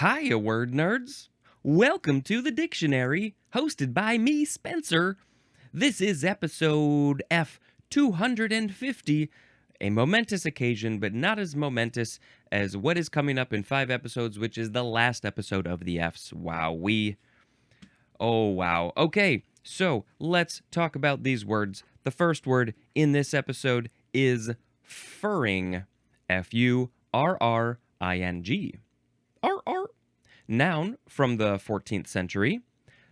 Hiya, word nerds! Welcome to the dictionary, hosted by me, Spencer. This is episode F 250, a momentous occasion, but not as momentous as what is coming up in 5 episodes, which is the last episode of the Fs. Oh, wow. Okay, so let's talk about these words. The first word in this episode is furring. Furring. R. Noun from the 14th century.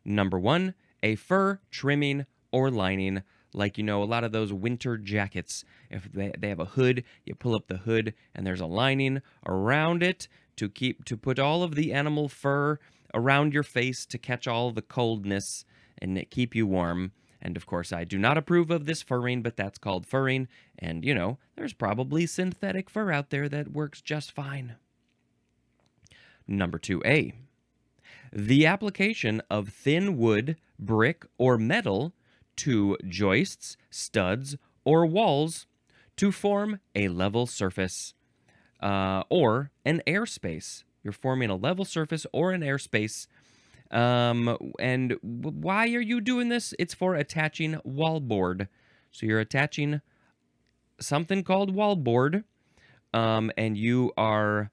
Number 1, a fur trimming or lining. Like, a lot of those winter jackets. If they have a hood, you pull up the hood and there's a lining around it to put all of the animal fur around your face to catch all the coldness and keep you warm. And of course, I do not approve of this furring, but that's called furring. And, there's probably synthetic fur out there that works just fine. Number 2A. The application of thin wood, brick, or metal to joists, studs, or walls to form a level surface or an airspace. You're forming a level surface or an airspace. And why are you doing this? It's for attaching wallboard. So you're attaching something called wallboard, and you're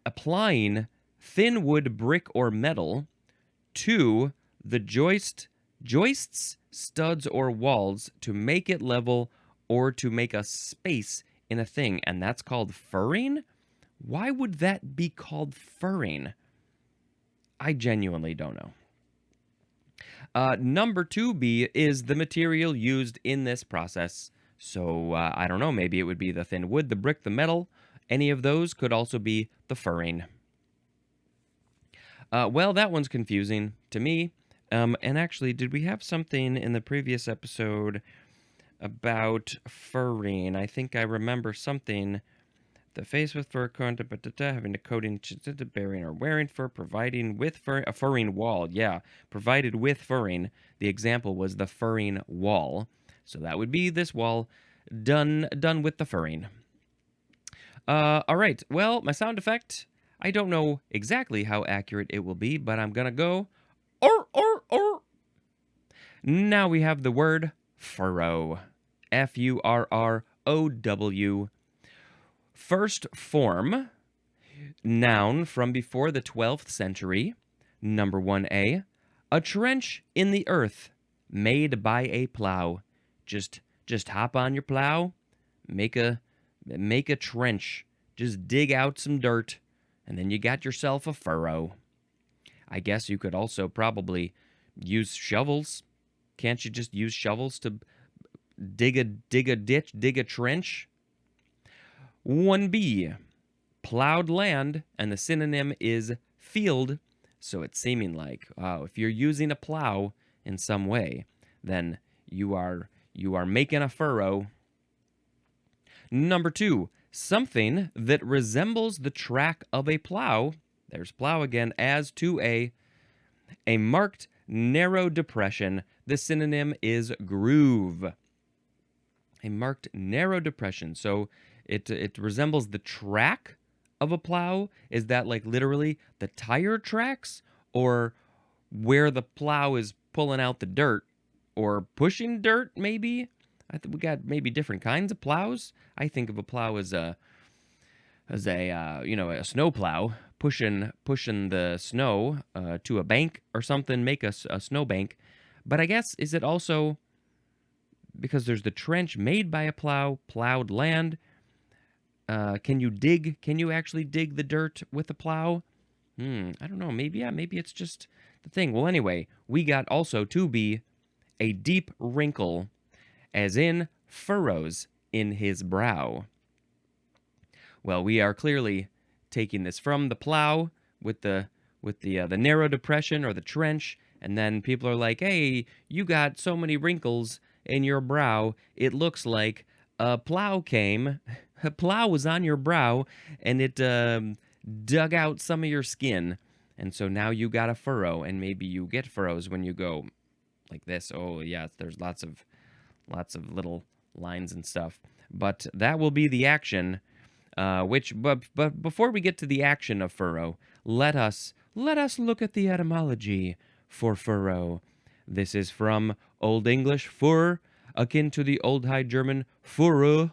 applying thin wood, brick, or metal to the joists, studs, or walls to make it level or to make a space in a thing, and that's called furring? Why would that be called furring? I genuinely don't know. Number 2B is the material used in this process. So, I don't know, maybe it would be the thin wood, the brick, the metal. Any of those could also be the furring. Well, that one's confusing to me. And actually, did we have something in the previous episode about furring? I think I remember something. The face with fur, having a coating, bearing or wearing fur, providing with fur, a furring wall. Yeah, provided with furring. The example was the furring wall. So that would be this wall done with the furring. All right, well, my sound effect, I don't know exactly how accurate it will be, but I'm gonna go, or. Now we have the word furrow. Furrow. First form, noun from before the 12th century. Number 1A, a trench in the earth made by a plow. Just hop on your plow, make a trench, just dig out some dirt, and then you got yourself a furrow. I guess you could also probably use shovels. Can't you just use shovels to dig a ditch, dig a trench? 1B, plowed land, and the synonym is field, so it's seeming like, if you're using a plow in some way, then you are making a furrow. Number 2, something that resembles the track of a plow, there's plow again, as 2A, a marked narrow depression, the synonym is groove. A marked narrow depression, so it resembles the track of a plow. Is that like literally the tire tracks, or where the plow is pulling out the dirt or pushing dirt? Maybe I think we got maybe different kinds of plows. I think of a plow as a snow plow pushing the snow to a bank or something, make a snow bank. But I guess, is it also because there's the trench made by a plow, plowed land? Can you actually dig the dirt with a plow? I don't know. Maybe it's just the thing. Well, anyway, we got also to be a deep wrinkle, as in furrows in his brow. Well, we are clearly taking this from the plow with the narrow depression or the trench, and then people are like, "Hey, you got so many wrinkles in your brow. It looks like a plow came." A plow was on your brow, and it dug out some of your skin, and so now you got a furrow, and maybe you get furrows when you go like this. Oh yeah, there's lots of little lines and stuff. But that will be the action But before we get to the action of furrow, let us look at the etymology for furrow. This is from Old English fur, akin to the Old High German furre,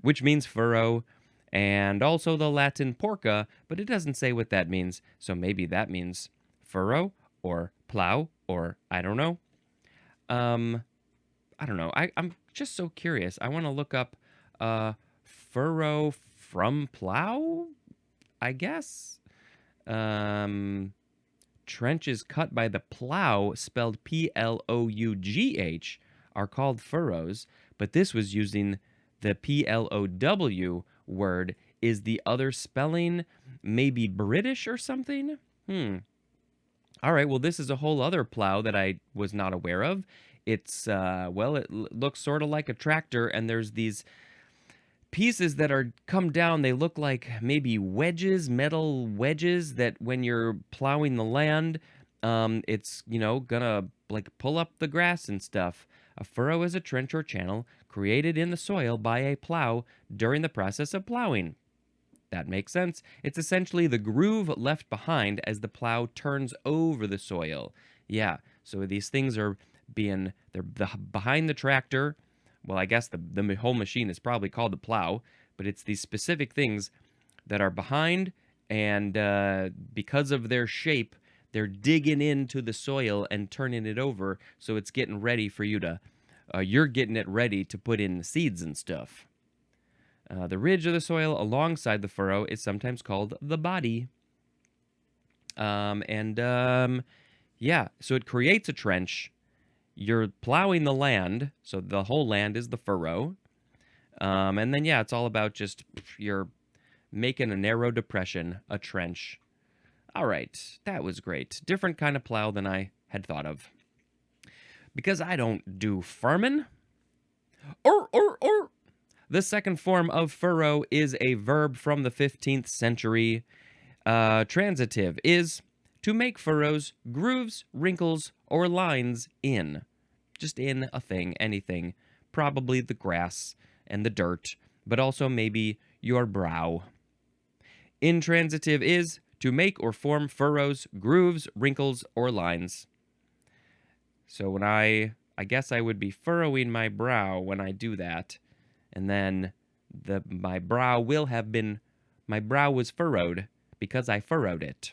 which means furrow, and also the Latin porca, but it doesn't say what that means, so maybe that means furrow or plow or I don't know. Um, I don't know. I'm just so curious. I want to look up furrow from plow, I guess. Um, Trenches cut by the plow, spelled Plough, are called furrows, but this was using the Plow word. Is the other spelling maybe British or something? All right, well, this is a whole other plow that I was not aware of. It looks sort of like a tractor, and there's these pieces that are come down. They look like maybe wedges, metal wedges that when you're plowing the land, it's, gonna like pull up the grass and stuff. A furrow is a trench or channel created in the soil by a plow during the process of plowing. That makes sense. It's essentially the groove left behind as the plow turns over the soil. Yeah, so these things are behind the tractor. Well, I guess the whole machine is probably called the plow, but it's these specific things that are behind, and because of their shape, they're digging into the soil and turning it over, so it's getting ready for you're getting it ready to put in the seeds and stuff. The ridge of the soil alongside the furrow is sometimes called the body. Yeah, so it creates a trench. You're plowing the land, so the whole land is the furrow. And then, yeah, it's all about just you're making a narrow depression, a trench. All right, that was great. Different kind of plow than I had thought of. Because I don't do farming. Or. The second form of furrow is a verb from the 15th century. Transitive is to make furrows, grooves, wrinkles, or lines in. Just in a thing, anything. Probably the grass and the dirt, but also maybe your brow. Intransitive is to make or form furrows, grooves, wrinkles, or lines. So when I guess I would be furrowing my brow when I do that. And then my brow was furrowed because I furrowed it.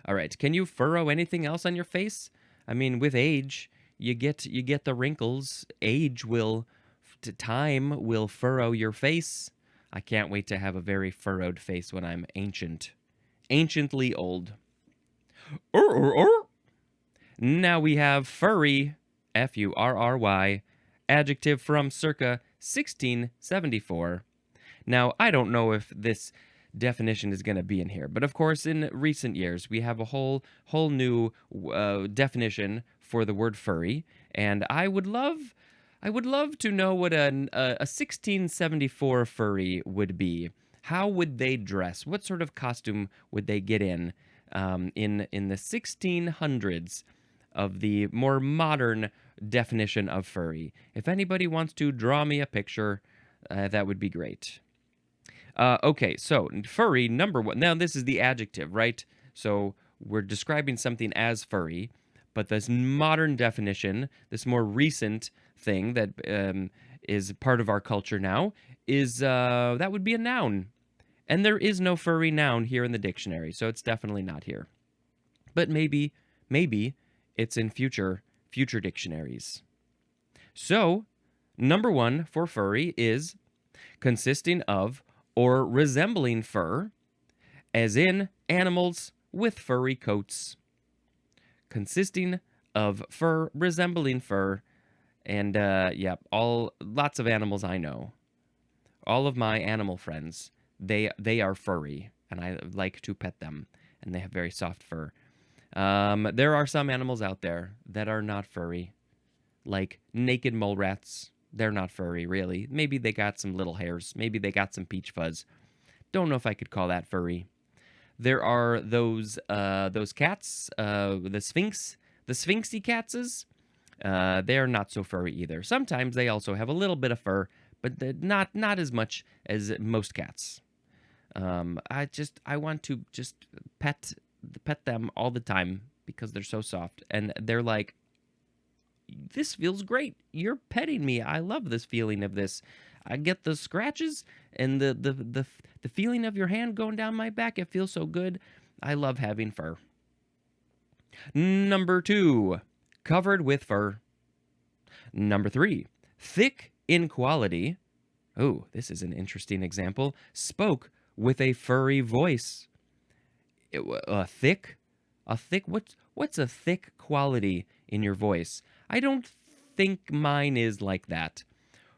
All right, can you furrow anything else on your face? I mean, with age, you get the wrinkles. Time will furrow your face. I can't wait to have a very furrowed face when I'm anciently old. Now we have furry, Furry, adjective from circa 1674. Now, I don't know if this definition is going to be in here, but of course, in recent years, we have a whole new definition for the word furry, and I would love to know what a 1674 furry would be. How would they dress? What sort of costume would they get in the 1600s of the more modern definition of furry? If anybody wants to draw me a picture, that would be great. Okay, so furry, number one. Now, this is the adjective, right? So we're describing something as furry, but this modern definition, this more recent thing that is part of our culture now, is that would be a noun. And there is no furry noun here in the dictionary, so it's definitely not here. But maybe it's in future dictionaries. So, number one for furry is consisting of or resembling fur, as in animals with furry coats. Consisting of fur, resembling fur, and lots of animals I know. All of my animal friends, they are furry, and I like to pet them, and they have very soft fur. There are some animals out there that are not furry, like naked mole rats. They're not furry, really. Maybe they got some little hairs. Maybe they got some peach fuzz. Don't know if I could call that furry. There are those cats, the sphinxy catses. They are not so furry either. Sometimes they also have a little bit of fur, but not as much as most cats. I want to just pet them all the time because they're so soft, and they're like, this feels great. You're petting me. I love this feeling of this. I get the scratches and the feeling of your hand going down my back. It feels so good. I love having fur. Number 2, covered with fur. Number 3, thick in quality. Oh, this is an interesting example. Spoke with a furry voice. Thick? A thick? What's a thick quality in your voice? I don't think mine is like that.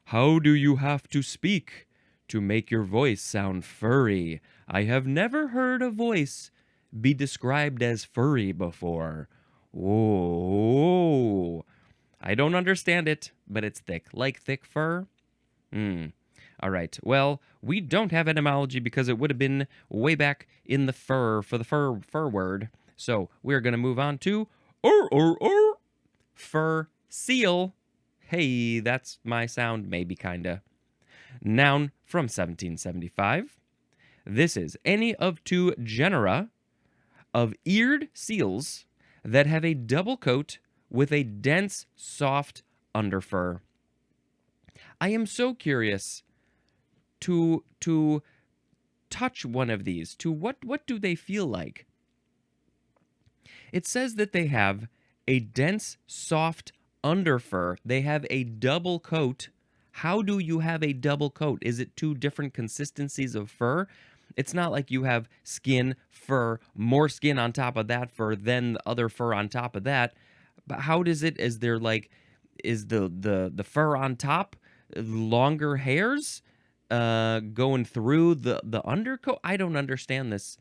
How do you have to speak to make your voice sound furry? I have never heard a voice be described as furry before. Whoa. I don't understand it, but it's thick. Like thick fur? All right. Well, we don't have etymology because it would have been way back in the fur for the fur word. So we're going to move on to fur seal. Hey, that's my sound, maybe kinda. Noun from 1775. This is any of 2 genera of eared seals that have a double coat with a dense, soft underfur. I am so curious to touch one of these. To what do they feel like? It says that they have a dense, soft underfur. They have a double coat. How do you have a double coat? Is it 2 different consistencies of fur? It's not like you have skin, fur, more skin on top of that fur, then the other fur on top of that. But how does it, is there like, is the fur on top longer hairs going through the undercoat? I don't understand this.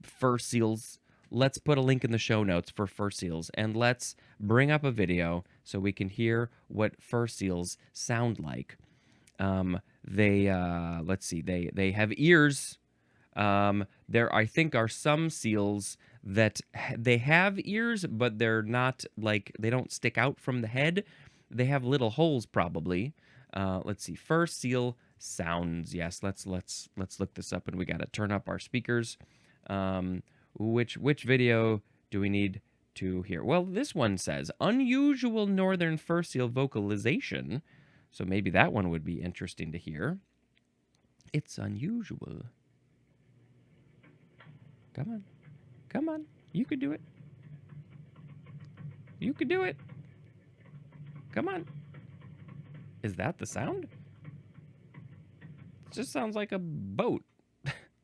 Fur seals. Let's put a link in the show notes for fur seals, and let's bring up a video so we can hear what fur seals sound like. Let's see, they have ears. There, I think, are some seals that they have ears, but they're not like, they don't stick out from the head. They have little holes probably. Let's see, fur seal sounds. Yes, let's look this up, and we got to turn up our speakers. Which video do we need to hear? Well, this one says unusual northern fur seal vocalization. So maybe that one would be interesting to hear. It's unusual. Come on. Come on. You could do it. You could do it. Come on. Is that the sound? It just sounds like a boat.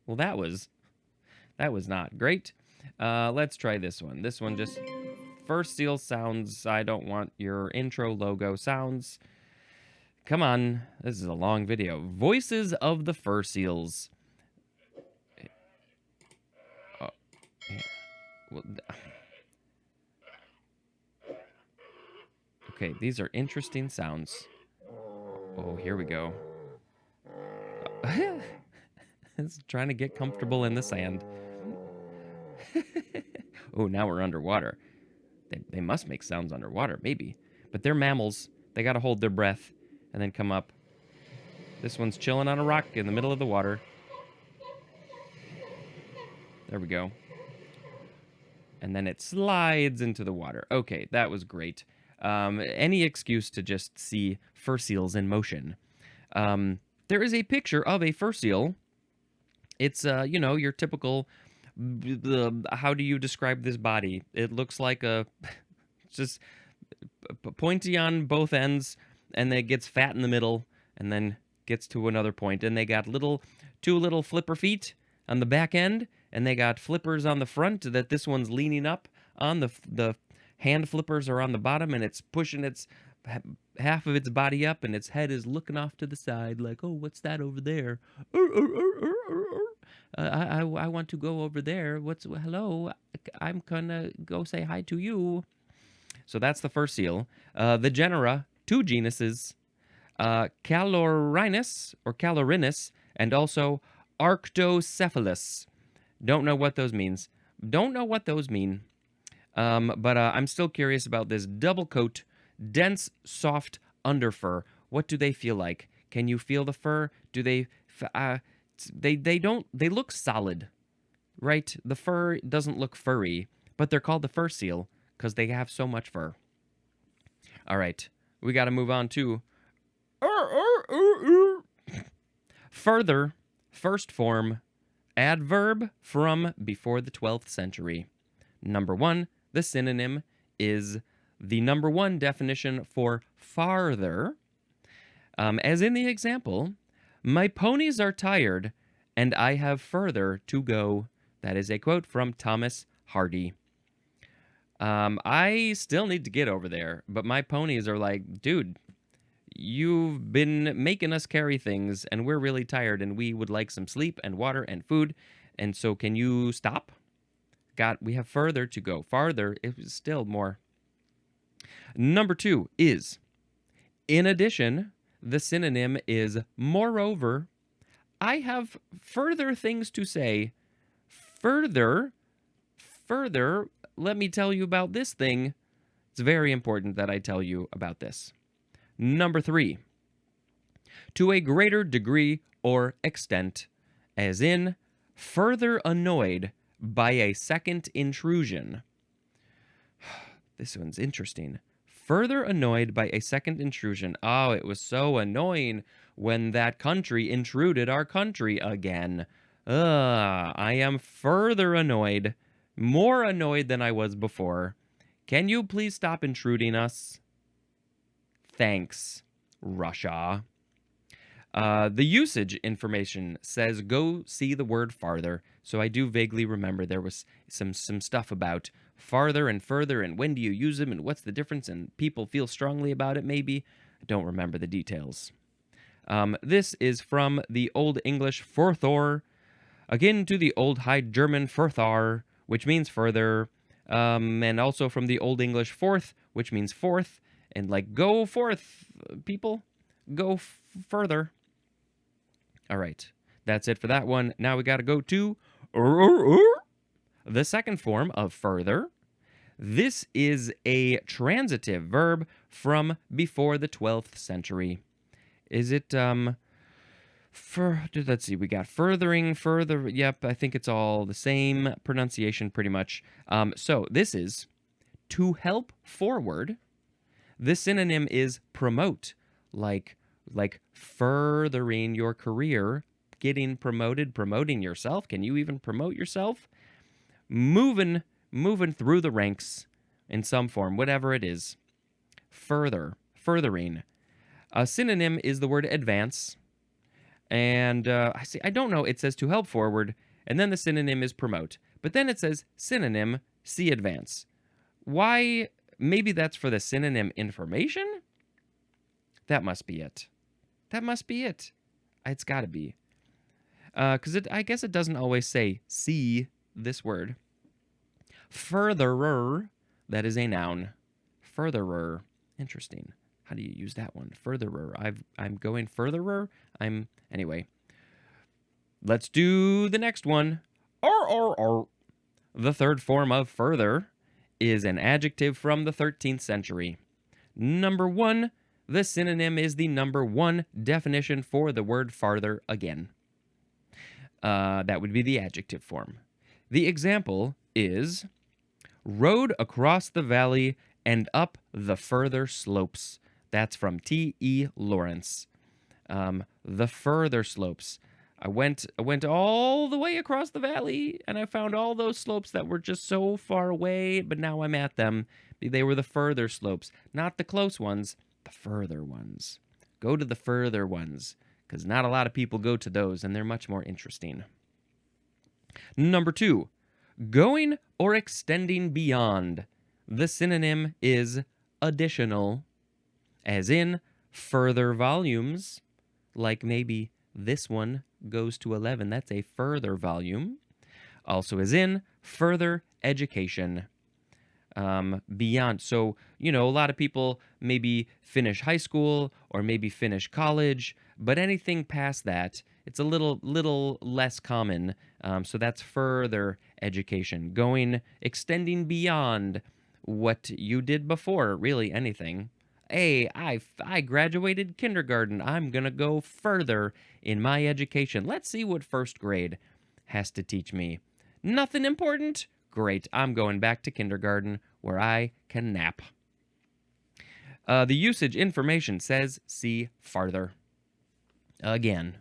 Well, that was not great. Let's try this one. This one just, fur seal sounds. I don't want your intro logo sounds. Come on. This is a long video. Voices of the fur seals. Oh, yeah. Well, okay, these are interesting sounds. Oh, here we go. It's trying to get comfortable in the sand. Oh, now we're underwater. They must make sounds underwater, maybe. But they're mammals. They got to hold their breath and then come up. This one's chilling on a rock in the middle of the water. There we go. And then it slides into the water. Okay, that was great. Any excuse to just see fur seals in motion. There is a picture of a fur seal. It's, your typical, how do you describe this body? It looks like just pointy on both ends, and then it gets fat in the middle, and then gets to another point. And they got two little flipper feet on the back end, and they got flippers on the front that this one's leaning up on. The hand flippers are on the bottom, and it's pushing its half of its body up, and its head is looking off to the side like, oh, what's that over there? I want to go over there. Hello? I'm gonna go say hi to you. So that's the fur seal. The genera, 2 genuses, Calorinus or Calorinus, and also Arctocephalus. Don't know what those means. Don't know what those mean. But I'm still curious about this double coat, dense, soft underfur. What do they feel like? Can you feel the fur? Do they don't, they look solid, right? The fur doesn't look furry, but they're called the fur seal because they have so much fur. All right, we got to move on to further, first form, adverb from before the 12th century. Number one, the synonym is the number one definition for farther. As in the example, my ponies are tired and I have further to go. That is a quote from Thomas Hardy. I still need to get over there, but my ponies are like, dude, you've been making us carry things and we're really tired and we would like some sleep and water and food. And so can you stop? We have further to go. Farther is still more. Number two is, in addition, the synonym is moreover. I have further things to say. Further, let me tell you about this thing. It's very important that I tell you about this. Number three, to a greater degree or extent, as in, further annoyed by a second intrusion. This one's interesting. Further annoyed by a second intrusion. Oh, it was so annoying when that country intruded our country again. I am further annoyed, more annoyed than I was before. Can you please stop intruding us? Thanks, Russia. The usage information says go see the word farther. So I do vaguely remember there was some stuff about farther and further and when do you use them and what's the difference and people feel strongly about it maybe. I don't remember the details. This is from the Old English furthor, akin to the Old High German furthar, which means further, and also from the Old English forth, which means forth, and like go forth, people, go further. All right, that's it for that one. Now we got to go to the second form of further. This is a transitive verb from before the 12th century. Is it, let's see, we got furthering, further, yep, I think it's all the same pronunciation pretty much. So this is to help forward. This synonym is promote, like furthering your career, getting promoted, promoting yourself. Can you even promote yourself? Moving through the ranks in some form, whatever it is. Furthering. A synonym is the word advance. And I don't know, it says to help forward, and then the synonym is promote. But then it says synonym, see advance. Why? Maybe that's for the synonym information? That must be it. It's got to be. Because I guess it doesn't always say see this word. Furtherer, that is a noun. Furtherer. Interesting. How do you use that one? Furtherer. I'm going furtherer. Anyway. Let's do the next one. The third form of further is an adjective from the 13th century. Number one, the synonym is the number one definition for the word farther again. That would be the adjective form. The example is rode across the valley and up the further slopes. That's from T.E. Lawrence. The further slopes. I went all the way across the valley, and I found all those slopes that were just so far away, but now I'm at them. They were the further slopes, not the close ones, the further ones. Go to the further ones, because not a lot of people go to those, and they're much more interesting. Number two, going or extending beyond. The synonym is additional, as in further volumes, like maybe this one goes to 11. That's a further volume. Also as in further education. Beyond. So, a lot of people maybe finish high school or maybe finish college, but anything past that, it's a little less common. So that's further education. Extending beyond what you did before, really anything. Hey, I graduated kindergarten. I'm going to go further in my education. Let's see what first grade has to teach me. Nothing important? Great. I'm going back to kindergarten where I can nap. The usage information says see farther. Again.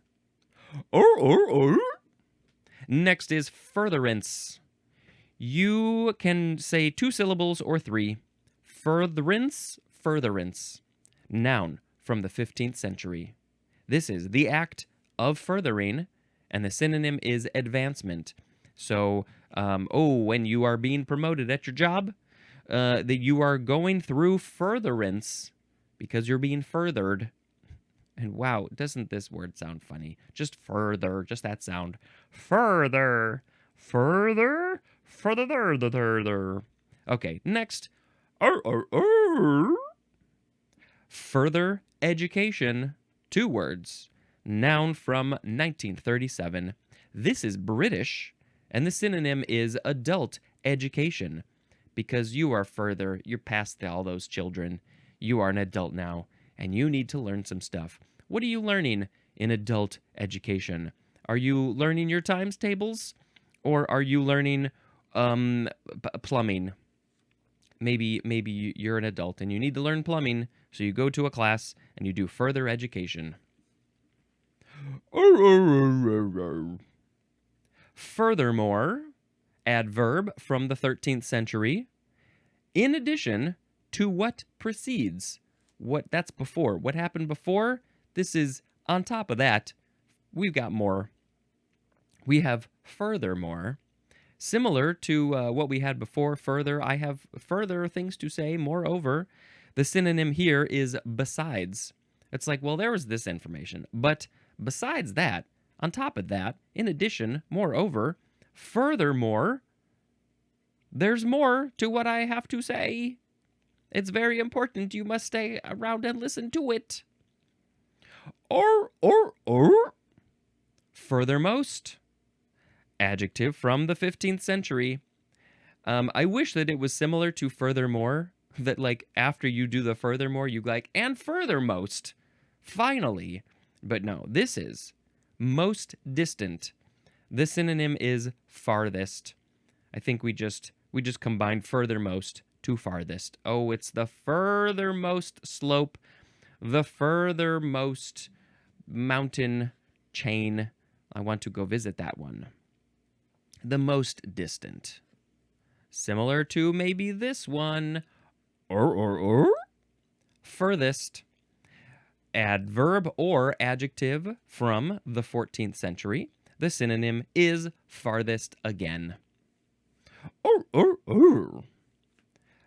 Next is furtherance. You can say 2 syllables or 3. Furtherance, furtherance. Noun from the 15th century. This is the act of furthering, and the synonym is advancement. So, when you are being promoted at your job, that you are going through furtherance because you're being furthered. And wow, doesn't this word sound funny? Just further, just that sound. Further, further, further. Okay, next. Further education, 2 words. Noun from 1937. This is British, and the synonym is adult education. Because you are further, you're past all those children. You are an adult now, and you need to learn some stuff. What are you learning in adult education? Are you learning your times tables? Or are you learning plumbing? Maybe you're an adult and you need to learn plumbing, so you go to a class and you do further education. Furthermore, adverb from the 13th century, in addition to what precedes. That's before. What happened before? This is on top of that. We've got more. We have furthermore. Similar to what we had before, further, I have further things to say. Moreover, the synonym here is besides. It's like, well, there was this information, but besides that, on top of that, in addition, moreover, furthermore, there's more to what I have to say. It's very important. You must stay around and listen to it. Furthermost. Adjective from the 15th century. I wish that it was similar to furthermore, that like after you do the furthermore, you like, and furthermost, finally. But no, this is most distant. The synonym is farthest. I think we just combined furthermost to farthest. Oh, it's the furthermost slope, the furthermost mountain chain. I want to go visit that one. The most distant. Similar to maybe this one. Furthest. Adverb or adjective from the 14th century. The synonym is farthest again.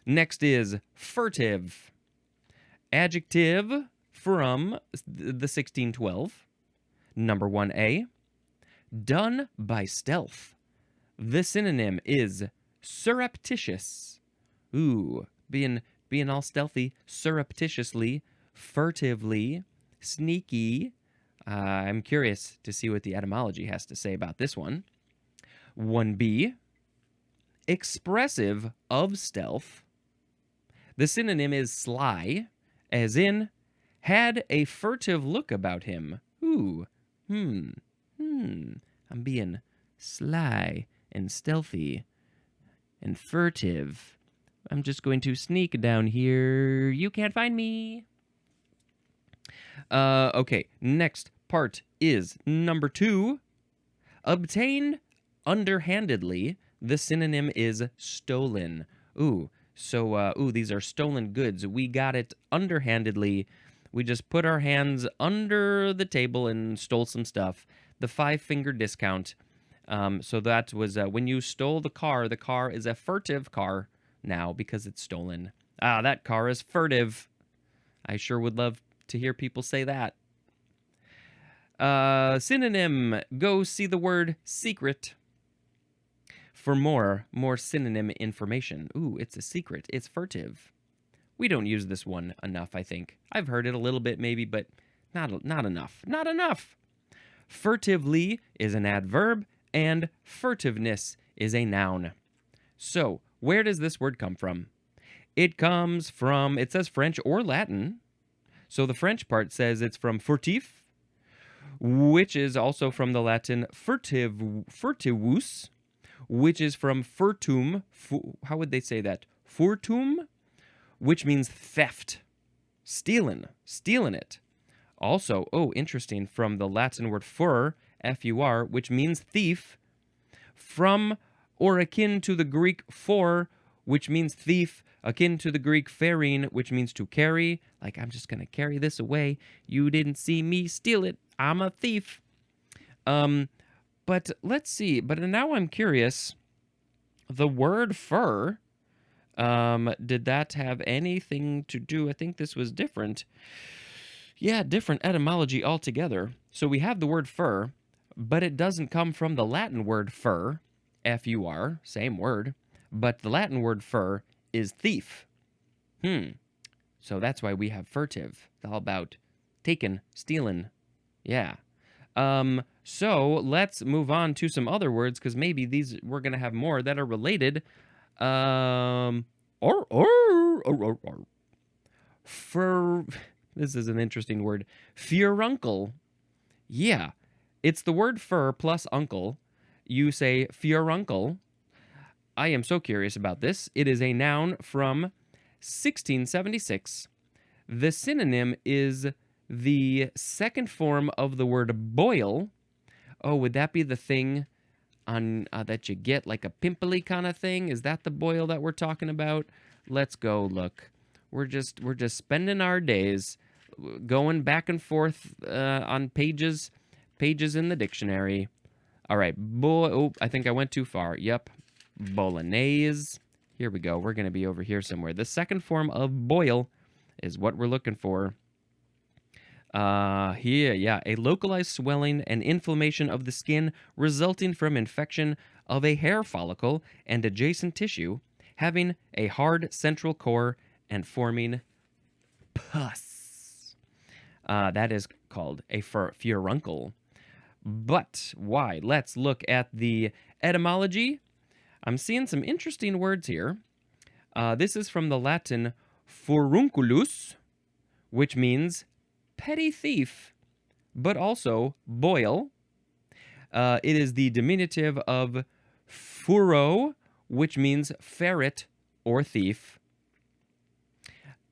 Next is furtive. Adjective from the 1612. Number 1A. Done by stealth. The synonym is surreptitious. Ooh, being all stealthy, surreptitiously, furtively, sneaky. I'm curious to see what the etymology has to say about this one. 1B, expressive of stealth. The synonym is sly, as in, had a furtive look about him. Ooh, I'm being sly and stealthy and furtive. I'm just going to sneak down here. You can't find me. Okay, next part is number 2. Obtained underhandedly. The synonym is stolen. These are stolen goods. We got it underhandedly. We just put our hands under the table and stole some stuff. The 5-finger discount. So that was when you stole the car is a furtive car now because it's stolen. That car is furtive. I sure would love to hear people say that. Synonym, go see the word secret for more synonym information. Ooh, it's a secret. It's furtive. We don't use this one enough, I think. I've heard it a little bit maybe, but not enough. Not enough. Furtively is an adverb, and furtiveness is a noun. So, where does this word come from? It comes from, it says French or Latin. So the French part says it's from furtif, which is also from the Latin furtivus, which is from furtum. How would they say that? Furtum, which means theft, stealing it. Also, oh, interesting, from the Latin word fur, F-U-R, which means thief, from or akin to the Greek for, which means thief, akin to the Greek pherein, which means to carry. Like, I'm just going to carry this away. You didn't see me steal it. I'm a thief. But let's see. But now I'm curious. The word fur, did that have anything to do? I think this was different. Yeah, different etymology altogether. So we have the word fur, but it doesn't come from the Latin word fur, F-U-R, same word. But the Latin word fur is thief. So that's why we have furtive. It's all about taking, stealing. Yeah. So let's move on to some other words, because maybe these we're gonna have more that are related. Fur. This is an interesting word. Furuncle. Yeah, it's the word fur plus uncle. You say furuncle. I am so curious about this. It is a noun from 1676. The synonym is the second form of the word boil. Oh, would that be the thing on that you get, like a pimply kind of thing? Is that the boil that we're talking about? Let's go look. We're just spending our days going back and forth on pages in the dictionary. All right, oh, I think I went too far. Yep, bolognese. Here we go. We're going to be over here somewhere. The second form of boil is what we're looking for. Here, yeah, a localized swelling and inflammation of the skin resulting from infection of a hair follicle and adjacent tissue, having a hard central core and forming pus. That is called a furuncle. But why? Let's look at the etymology. I'm seeing some interesting words here. This is from the Latin furunculus, which means petty thief, but also boil. It is the diminutive of furo, which means ferret or thief.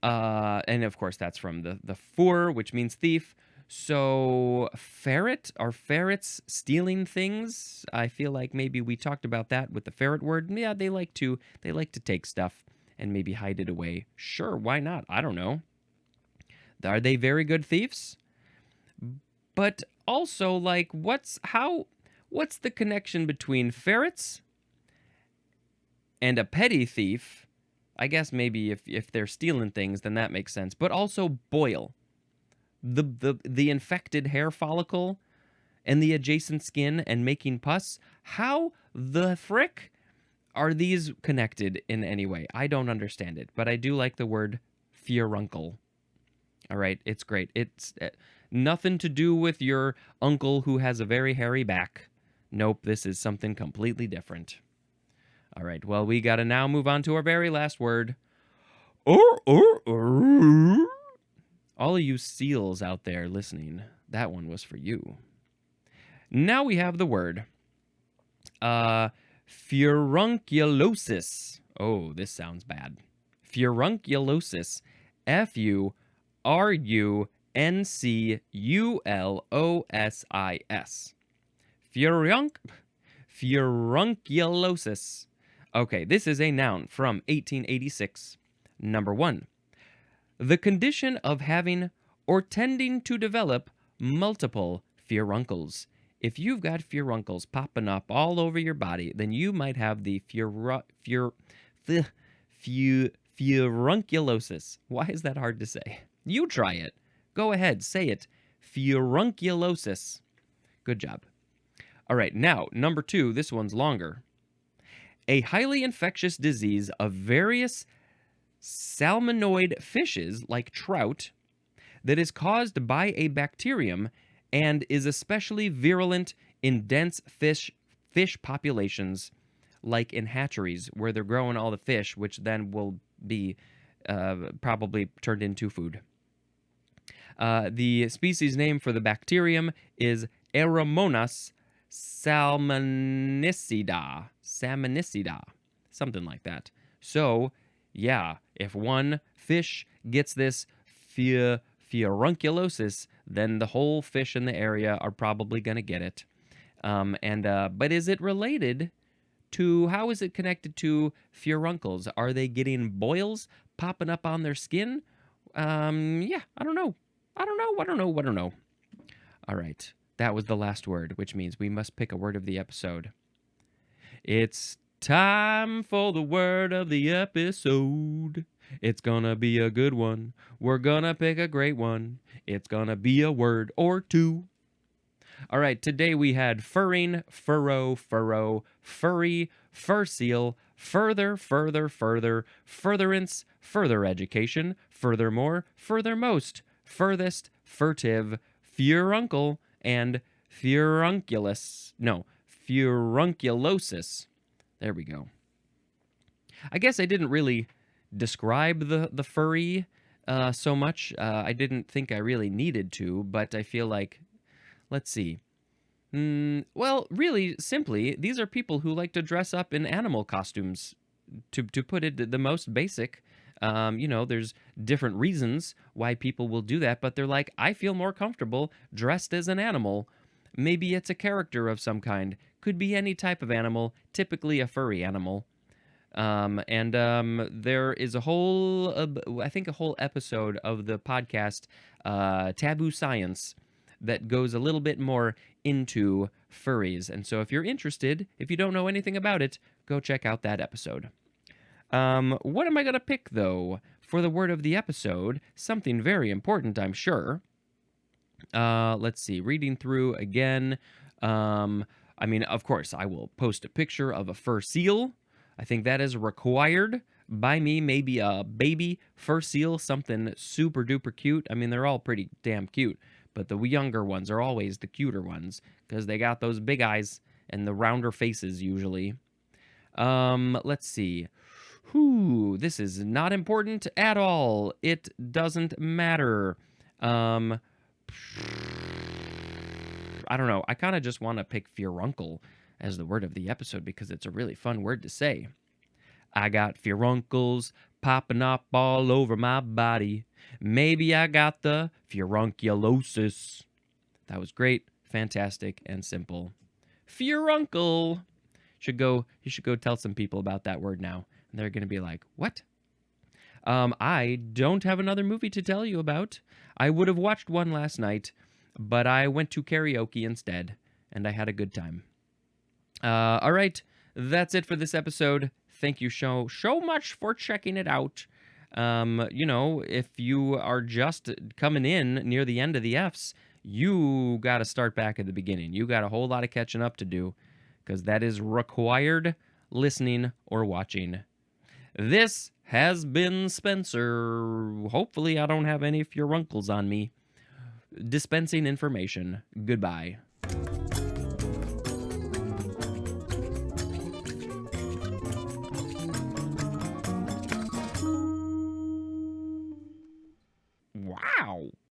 And of course, that's from the fur, which means thief. So ferret, are ferrets stealing things? I feel like maybe we talked about that with the ferret word. Yeah, they like to take stuff and maybe hide it away. Sure, why not? I don't know. Are they very good thieves? But also, like, what's the connection between ferrets and a petty thief? I guess maybe if they're stealing things, then that makes sense. But also boil. The infected hair follicle and the adjacent skin and making pus. How the frick are these connected in any way? I don't understand it, but I do like the word furuncle. All right, it's great. It's nothing to do with your uncle who has a very hairy back. Nope, this is something completely different. All right, well, we got to now move on to our very last word. All of you seals out there listening, that one was for you. Now we have the word furunculosis. Oh, this sounds bad. Furunculosis. Furunculosis. Furunculosis. Okay, this is a noun from 1886. Number 1. The condition of having or tending to develop multiple furuncles. If you've got furuncles popping up all over your body, then you might have the furunculosis. Why is that hard to say? You try it. Go ahead, say it. Furunculosis. Good job. All right, now, number 2, this one's longer. A highly infectious disease of various salmonid fishes, like trout, that is caused by a bacterium and is especially virulent in dense fish populations, like in hatcheries, where they're growing all the fish, which then will be probably turned into food. The species name for the bacterium is Aeromonas salmonicida, something like that. So, yeah, if one fish gets this furunculosis, then the whole fish in the area are probably going to get it. But is it related to, how is it connected to furuncles? Are they getting boils popping up on their skin? Yeah, I don't know. I don't know. All right. That was the last word, which means we must pick a word of the episode. It's time for the word of the episode. It's gonna be a good one. We're gonna pick a great one. It's gonna be a word or two. All right, today we had furring, furrow, furry, fur seal, furtherance, further education, furthermore, furthermost, furthest, furtive, furuncle, and furunculosis. There we go. I guess I didn't really describe the furry so much. I didn't think I really needed to, but I feel like, let's see. Well, really simply, these are people who like to dress up in animal costumes. To put it the most basic, there's different reasons why people will do that, but they're like, I feel more comfortable dressed as an animal. Maybe it's a character of some kind. Could be any type of animal, typically a furry animal. There is a whole episode of the podcast, Taboo Science, that goes a little bit more into furries. And so if you're interested, if you don't know anything about it, go check out that episode. What am I going to pick, though, for the word of the episode? Something very important, I'm sure. Let's see. Reading through again. Of course, I will post a picture of a fur seal. I think that is required by me. Maybe a baby fur seal, something super duper cute. I mean, they're all pretty damn cute, but the younger ones are always the cuter ones because they got those big eyes and the rounder faces usually. Let's see. This is not important at all. It doesn't matter. I don't know. I kind of just want to pick furuncle as the word of the episode because it's a really fun word to say. I got furuncles popping up all over my body. Maybe I got the furunculosis. That was great, fantastic, and simple. Furuncle. You should go tell some people about that word now. And they're going to be like, what? I don't have another movie to tell you about. I would have watched one last night, but I went to karaoke instead, and I had a good time. All right, that's it for this episode. Thank you so much for checking it out. If you are just coming in near the end of the Fs, you got to start back at the beginning. You got a whole lot of catching up to do, because that is required listening or watching. This has been Spencer. Hopefully I don't have any furuncles on me. Dispensing information. Goodbye.